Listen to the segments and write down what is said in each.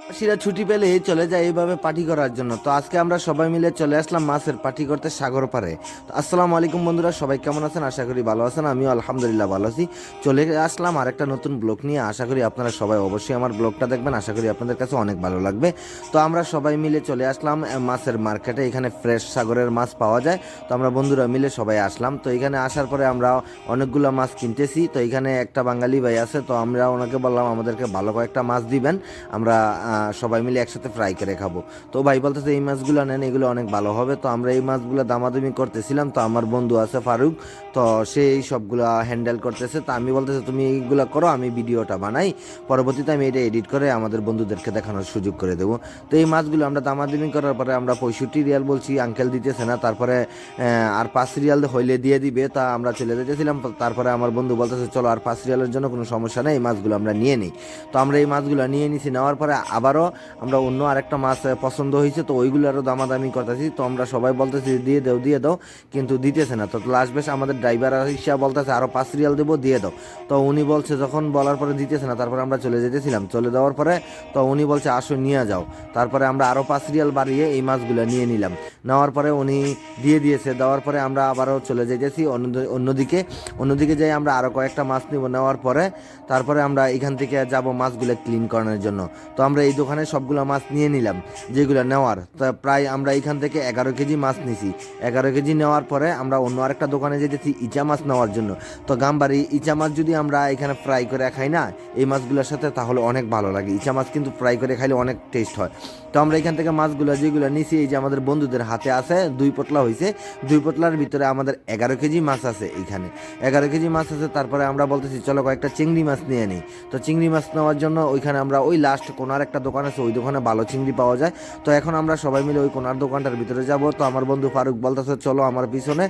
প্রবাসীরা ছুটি পেলে চলে যায় এইভাবে পার্টি করার জন্য। তো আজকে আমরা সবাই মিলে চলে আসলাম মাছের পার্টি করতে সাগর পাড়ে। তো আসসালামু আলাইকুম বন্ধুরা, সবাই কেমন আছেন? আশা করি ভালো আছেন। আমিও আলহামদুলিল্লাহ ভালো আছি। চলে আসলাম আরেকটা নতুন ব্লগ নিয়ে। আশা করি আপনারা সবাই অবশ্যই আমার ব্লগটা দেখবেন। আশা করি আপনাদের কাছে অনেক ভালো লাগবে। তো আমরা সবাই মিলে চলে আসলাম মাছের মার্কেটে। এখানে ফ্রেশ সাগরের মাছ পাওয়া যায়। তো আমরা বন্ধুরা মিলে সবাই আসলাম। তো এখানে আসার পরে আমরা অনেকগুলো মাছ কিনতেছি। তো এখানে একটা বাঙালি ভাই আছে, তো আমরা ওনাকে বললাম আমাদেরকে ভালো কয়েকটা মাছ দিবেন, আমরা সবাই মিলে একসাথে ফ্রাই করে খাবো। তো ভাই বলতেছে এই মাছগুলো নেন, এগুলো অনেক ভালো হবে। তো আমরা এই মাছগুলো দামাদামি করতেছিলাম। তো আমার বন্ধু আছে ফারুক, তো সে এই সবগুলো হ্যান্ডেল করতেছে। তো আমি বলতেছে তুমি এইগুলো করো, আমি ভিডিওটা বানাই, পরবর্তীতে আমি এটা এডিট করে আমাদের বন্ধুদেরকে দেখানোর সুযোগ করে দেবো। তো এই মাছগুলো আমরা দামাদামি করার পরে আমরা 65 রিয়াল বলছি, আঙ্কেল দিতেছে না। তারপরে আর 5 রিয়াল হইলে দিয়ে দিবে। তা আমরা চলে যেতেছিলাম। তারপরে আমার বন্ধু বলতেছে চলো, আর 5 রিয়ালের জন্য কোনো সমস্যা নেই, এই মাছগুলো আমরা নিয়ে নিই। তো আমরা এই মাছগুলো নিয়ে নিছি। নেওয়ার পরে আবারও আমরা অন্য আরেকটা মাছ পছন্দ হয়েছে, তো ওইগুলো আরও দামাদামি করতেছি। তো আমরা সবাই বলতেছি দিয়ে দাও দিয়ে দাও, কিন্তু দিতেছে না। তো লাস্ট বেশ আমাদের ড্রাইভার হিসাব বলতেছে আরও 5 রিয়াল দেবো, দিয়ে দাও। তো উনি বলছে, যখন বলার পরে দিতেছে না, তারপরে আমরা চলে যেতেছিলাম। চলে যাওয়ার পরে তো উনি বলছে আসো নিয়ে যাও। তারপরে আমরা আরও 5 রিয়াল বাড়িয়ে এই মাছগুলো নিয়ে নিলাম। নেওয়ার পরে উনি দিয়ে দিয়েছে। দেওয়ার পরে আমরা আবারও চলে যেতেছি অন্যদিকে। অন্যদিকে যাই আমরা আরও কয়েকটা মাছ নিব। নেওয়ার পরে তারপরে আমরা এখান থেকে যাব মাছগুলো ক্লিন করানোর জন্য। তো আমরা এই দোকানে সবগুলো মাছ নিয়ে নিলাম যেগুলো নেওয়ার। তা প্রায় আমরা এখান থেকে 11 কেজি মাছ নিছি। 11 কেজি নেওয়ার পরে আমরা অন্য আরেকটা দোকানে যেতেছি ইচা মাছ নেওয়ার জন্য। তো গামবাড়ি ইচা মাছ যদি আমরা এখানে ফ্রাই করে খাই না এই মাছগুলোর সাথে, তাহলে অনেক ভালো লাগে। ইচা মাছ কিন্তু ফ্রাই করে খাইলে অনেক টেস্ট হয়। তো আমরা এখান থেকে মাছগুলো যেগুলো নিছি, এই যে আমাদের বন্ধুদের হাতে আছে 2 পোটলা হয়েছে। 2 পোটলার ভিতরে আমাদের 11 কেজি মাছ আছে। এইখানে 11 কেজি মাছ আছে। তারপরে আমরা বলতেছি চলো কয়েকটা চিংড়ি মাছ নিয়ে নিই। তো চিংড়ি মাছ নেওয়ার জন্য ওইখানে আমরা ওই লাস্ট কোনার একটা দোকান আছে, ওই দোকানে ভালো চিংড়ি পাওয়া যায়। তো এখন আমরা সবাই মিলে ওই কোনার দোকানটার ভিতরে যাব। তো আমার বন্ধু ফারুক বলতেছে চলো আমার পিছনে,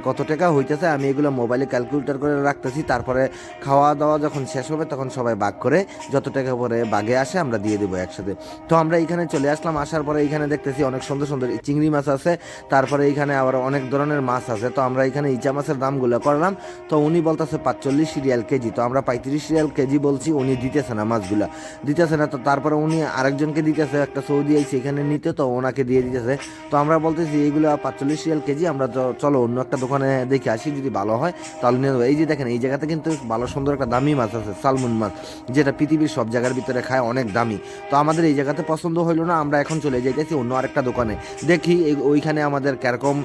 কত টাকা হইতেছে আমি এগুলো মোবাইলে ক্যালকুলেটর করে রাখতেছি। তারপরে খাওয়া দাওয়া যখন শেষ হবে তখন সবাই ভাগ করে যত টাকা পরে বাগে আসে আমরা দিয়ে দেবো একসাথে। তো আমরা এইখানে চলে আসলাম। আসার পরে এইখানে দেখতেছি অনেক সুন্দর সুন্দর চিংড়ি মাছ আছে। তারপরে এইখানে আবার অনেক ধরনের মাছ আছে। তো আমরা এখানে ইচা মাছের দামগুলো করলাম। তো উনি বলতেছে 45 রিয়াল কেজি। তো আমরা 35 রিয়াল কেজি বলছি, উনি দিতেছে না, মাছগুলা দিতেছে না। তো তারপরে উনি আরেকজনকে দিতেছে, একটা সৌদি আইছে এখানে নিতে, তো ওনাকে দিয়ে দিতেছে। তো আমরা বলতেছি এইগুলো 45 রিয়াল কেজি, আমরা তো চলো অন্য একটা দোকানে দেখে আসি, যদি ভালো হয় তাহলে নিয়ে নেবো। এই যে দেখেন এই জায়গাতে কিন্তু ভালো সুন্দর একটা দামি মাছ আছে, সালমন মাছ, যেটা পৃথিবীর সব জায়গার ভিতরে খায়, অনেক দামি। তো আমাদের এই জায়গাতে পছন্দ হইলো না, আমরা এখন চলে যাইতেছি অন্য আরেকটা দোকানে। দেখি ওইখানে আমাদের কিরকম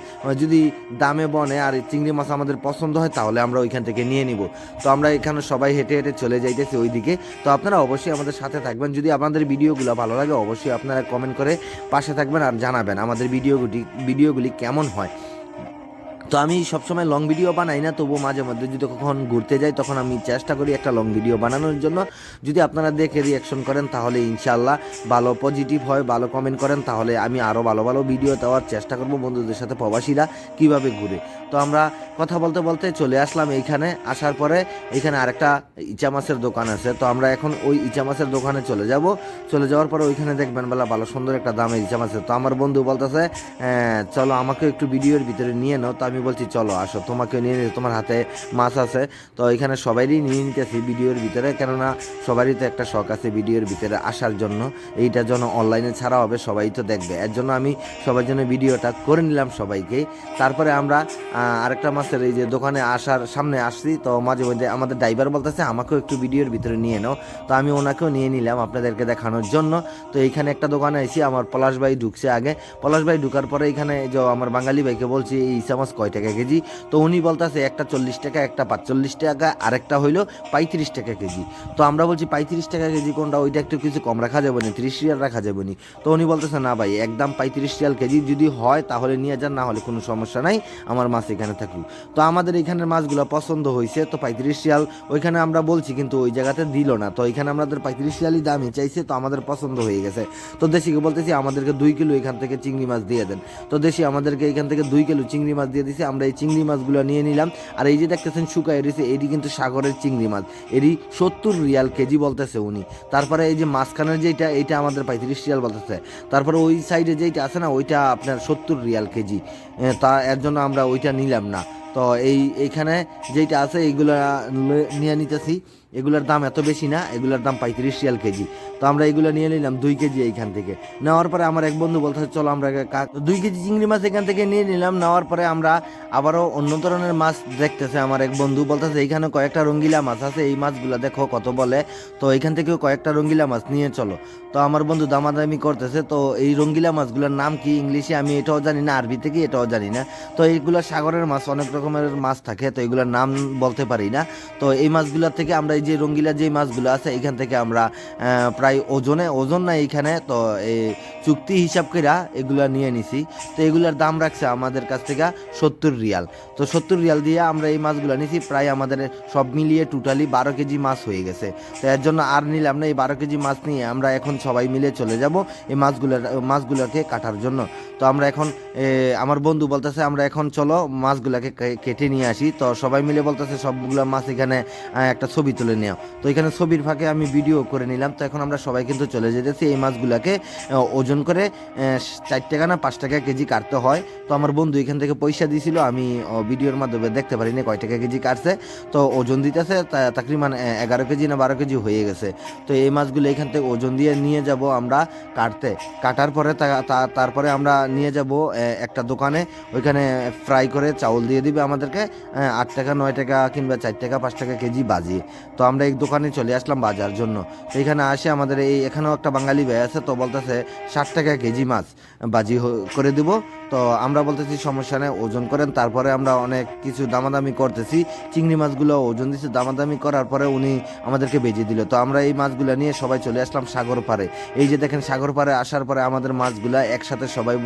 যদি দামে বনে আর চিংড়ি মাছ আমাদের পছন্দ হয় তাহলে আমরা ওইখান থেকে নিয়ে নিব। তো আমরা এখানে সবাই হেঁটে হেঁটে চলে যাইতেছি ওইদিকে। তো আপনারা অবশ্যই আমাদের সাথে থাকবেন। যদি আপনাদের ভিডিওগুলো ভালো লাগে অবশ্যই আপনারা কমেন্ট করে পাশে থাকবেন আর জানাবেন আমাদের ভিডিওগুলি কেমন হয়। তো আমি সবসময় লং ভিডিও বানাই না, তবুও মাঝে মধ্যে যদি কখন ঘুরতে যাই তখন আমি চেষ্টা করি একটা লং ভিডিও বানানোর জন্য। যদি আপনারা দেখে রিয়াকশন করেন তাহলে ইনশাল্লাহ ভালো পজিটিভ হয়, ভালো কমেন্ট করেন তাহলে আমি আরও ভালো ভালো ভিডিও দেওয়ার চেষ্টা করব বন্ধুদের সাথে, প্রবাসীরা কীভাবে ঘুরে। তো আমরা কথা বলতে বলতে চলে আসলাম এইখানে। আসার পরে এইখানে আরেকটা ইচা মাছের দোকান আছে। তো আমরা এখন ওই ইচা মাছের দোকানে চলে যাব। চলে যাওয়ার পরে ওইখানে দেখবেন বেলা ভালো সুন্দর একটা দামে ইচা মাছের। তো আমার বন্ধু বলতেছে চলো আমাকে একটু ভিডিওর ভিতরে নিয়ে নাও। তো আমি বলছি চলো আসো, তোমাকে নিয়ে নিতে, তোমার হাতে মাছ আছে। তো এখানে সবাইরই নিয়ে নিতেছি ভিডিওর ভিতরে, কেননা সবারই তো একটা শখ আছে ভিডিওর ভিতরে আসার জন্য। এইটার জন্য অনলাইনে ছাড়া হবে, সবাই তো দেখবে, এর জন্য আমি সবার জন্য ভিডিওটা করে নিলাম সবাইকে। তারপরে আমরা আরেকটা মাছের এই যে দোকানে আসার সামনে আসছি। তো মাঝে মধ্যে আমাদের ড্রাইভার বলতেছে আমাকেও একটু ভিডিওর ভিতরে নিয়ে নাও। তো আমি ওনাকেও নিয়ে নিলাম আপনাদেরকে দেখানোর জন্য। তো এইখানে একটা দোকানে এসেছি, আমার পলাশ ভাই ঢুকছে আগে। পলাশ ভাই ঢুকার পরে এখানে যে আমার বাঙালি ভাইকে বলছি এই ইচা মাছ কয় টাকা কেজি। তো উনি বলতেছে একটা 40 টাকা, একটা 45 টাকা, আরেকটা হইলো 35 টাকা কেজি। তো আমরা বলছি 35 টাকা কেজি কোনটা, ওইটা একটু কিছু কম রাখা যাবে না, 30 রিয়াল রাখা যাবে না। তো উনি বলতেছে না ভাই একদম 35 রিয়াল কেজি, যদি হয় তাহলে নিয়ে যান, না হলে কোনো সমস্যা নাই, আমার মাছ এখানে থাকুক। তো আমাদের এখানের মাছগুলো পছন্দ হয়েছে। তো 35 রিয়াল ওইখানে আমরা বলছি, কিন্তু ওই জায়গাতে দিল না। তো এখানে আমাদের 35 রিয়ালই দামই চাইছে। তো আমাদের পছন্দ হয়ে গেছে। তো দেশিকে বলতেছি আমাদেরকে 2 কিলো এখান থেকে চিংড়ি মাছ দিয়ে দেন। তো দেশি আমাদেরকে এখান থেকে 2 কিলো চিংড়ি মাছ দিয়ে দিছে। আমরা এই চিংড়ি মাছগুলো নিয়ে নিলাম। আর এই যে দেখতেছেন শুকায় রয়েছে, এটি কিন্তু সাগরের চিংড়ি মাছ, এটি 70 রিয়াল কেজি বলতেছে উনি। তারপরে এই যে মাঝখানের যেটা, এইটা আমাদের 35 রিয়াল বলতেছে। তারপরে ওই সাইডে যেইটা আছে না, ওইটা আপনার 70 রিয়াল কেজি। তা এর জন্য আমরা ওইটা নিলাম না। তো এইখানে যেইটা আছে এইগুলো নিয়ে নিতেছি। এগুলোর দাম এত বেশি না, এগুলোর দাম 35 রিয়াল কেজি। তো আমরা এগুলো নিয়ে নিলাম 2 কেজি এইখান থেকে। নেওয়ার পরে আমার এক বন্ধু বলতেছে চলো আমরা 2 কেজি চিংড়ি মাছ এখান থেকে নিয়ে নিলাম। নেওয়ার পরে আমরা আবারও অন্য ধরনের মাছ দেখতেছে আমার এক বন্ধু, বলতেছে এইখানে কয়েকটা রঙ্গিলা মাছ আছে, এই মাছগুলো দেখো কত বলে, তো এইখান থেকেও কয়েকটা রঙ্গিলা মাছ নিয়ে চলো। তো আমার বন্ধু দামাদামি করতেছে। তো এই রঙ্গিলা মাছগুলোর নাম কি ইংলিশে আমি এটাও জানি না, আরবিতে কি এটাও জানি না। তো এইগুলো সাগরের মাছ, অনেক রকমের মাছ থাকে, তো এগুলোর নাম বলতে পারি না। তো এই মাছগুলোর থেকে আমরা এই যে রঙ্গিলা যে মাছগুলো আছে এইখান থেকে আমরা প্রায় ওজন না এইখানে, তো এই চুক্তি হিসাব করে এগুলা নিয়ে নিছি। তো এগুলার দাম রাখছে আমাদের কাছ থেকে 70 রিয়াল। তো 70 রিয়াল দিয়ে আমরা এই মাছগুলো নিছি, প্রায় আমাদের সব মিলিয়ে টোটালি 12 কেজি মাছ হয়ে গেছে। তো এর জন্য আর নিলাম না, এই 12 কেজি মাছ নিয়ে আমরা এখন সবাই মিলে চলে যাব এই মাছগুলোকে কাটার জন্য। তো আমরা এখন আমার বন্ধু বলতেছে আমরা এখন চলো মাছগুলোকে কেটে নিয়ে আসি। তো সবাই মিলে বলতেছে সবগুলো মাছ এখানে একটা ছবি তুলে নেও। তো এখানে ছবির ফাঁকে আমি ভিডিও করে নিলাম। তো এখন আমরা সবাই কিন্তু চলে যেতেছি এই মাছগুলোকে ওজন করে 4 টাকা না 5 টাকা কেজি কাটতে হয়। তো আমার বন্ধু এখান থেকে পয়সা দিয়েছিল, আমি ভিডিওর মাধ্যমে দেখতে পারিনি কয় টাকা কেজি কাটছে। তো ওজন দিতেছে তাকরিমান 11 কেজি না 12 কেজি হয়ে গেছে। তো এই মাছগুলো এখান থেকে ওজন দিয়ে নিয়ে যাব আমরা কাটার পরে তারপরে আমরা নিয়ে যাব একটা দোকানে, ওইখানে ফ্রাই করে চাউল দিয়ে দিবে আমাদেরকে 8 টাকা 9 টাকা কিংবা 4 টাকা 5 টাকা কেজি বাজিয়ে। তো আমরা এই দোকানে চলে আসলাম বাজার জন্য। তো এখানে আসে আমাদের এখানেও একটা বাঙালি ভাই আছে, তো বলতেছে 60 টাকা কেজি মাছ বাজি করে দিব। তো আমরা বলতেছি সমস্যা নেই, ওজন করেন। তারপরে আমরা অনেক কিছু দামাদামি করতেছি, চিংড়ি মাছগুলো ওজন দিচ্ছে, দামাদামি করার পরে উনি আমাদেরকে বেজে দিল। তো আমরা এই মাছগুলো নিয়ে সবাই চলে আসলাম সাগর পাড়ে। এই যে দেখেন সাগর পাড়ে আসার পরে আমাদের মাছগুলা একসাথে সবাই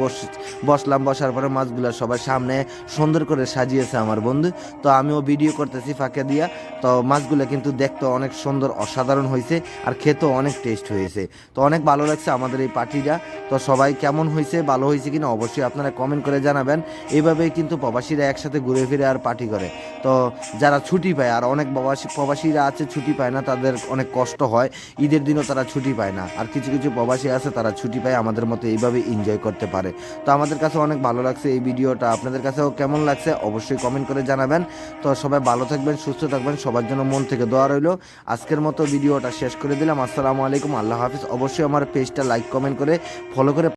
বসলাম। বসার পরে মাছগুলা সবার সামনে সুন্দর করে সাজিয়েছে আমার বন্ধু। তো আমিও ভিডিও করতেছি ফাঁকে দিয়া। তো মাছগুলো কিন্তু দেখতে অনেক সুন্দর, অসাধারণ হয়েছে, আর খেতেও অনেক টেস্ট হয়েছে। তো অনেক ভালো লাগছে আমাদের এই পার্টিটা। তো সবাই কেমন হয়েছে, ভালো হয়েছে কিনা অবশ্যই আপনারা কমেন্ট করে জানাবেন। এইভাবেই কিন্তু প্রবাসীরা একসাথে ঘুরে ফিরে আর পার্টি করে। তো যারা ছুটি পায়, আর অনেক প্রবাসীরা আছে ছুটি পায় না, তাদের অনেক কষ্ট হয়, ঈদের দিনও তারা ছুটি পায় না। আর কিছু কিছু প্রবাসী আছে তারা ছুটি পায়, আমাদের মতো এইভাবে এনজয় করতে পারে। তো আমাদের কাছে অনেক ভালো লাগছে এই ভিডিওটা। আপনাদের কাছেও কেমন লাগছে অবশ্যই কমেন্ট করে জানাবেন। তো সবাই ভালো থাকবেন, সুস্থ থাকবেন, সবার জন্য মন থেকে দোয়া রইল। আজকের মতো ভিডিওটা শেষ করে দিলাম। আসসালামু আলাইকুম, আল্লাহ হাফিজ। অবশ্যই আমার পেজটা লাইক কমেন্ট করে ফলো করে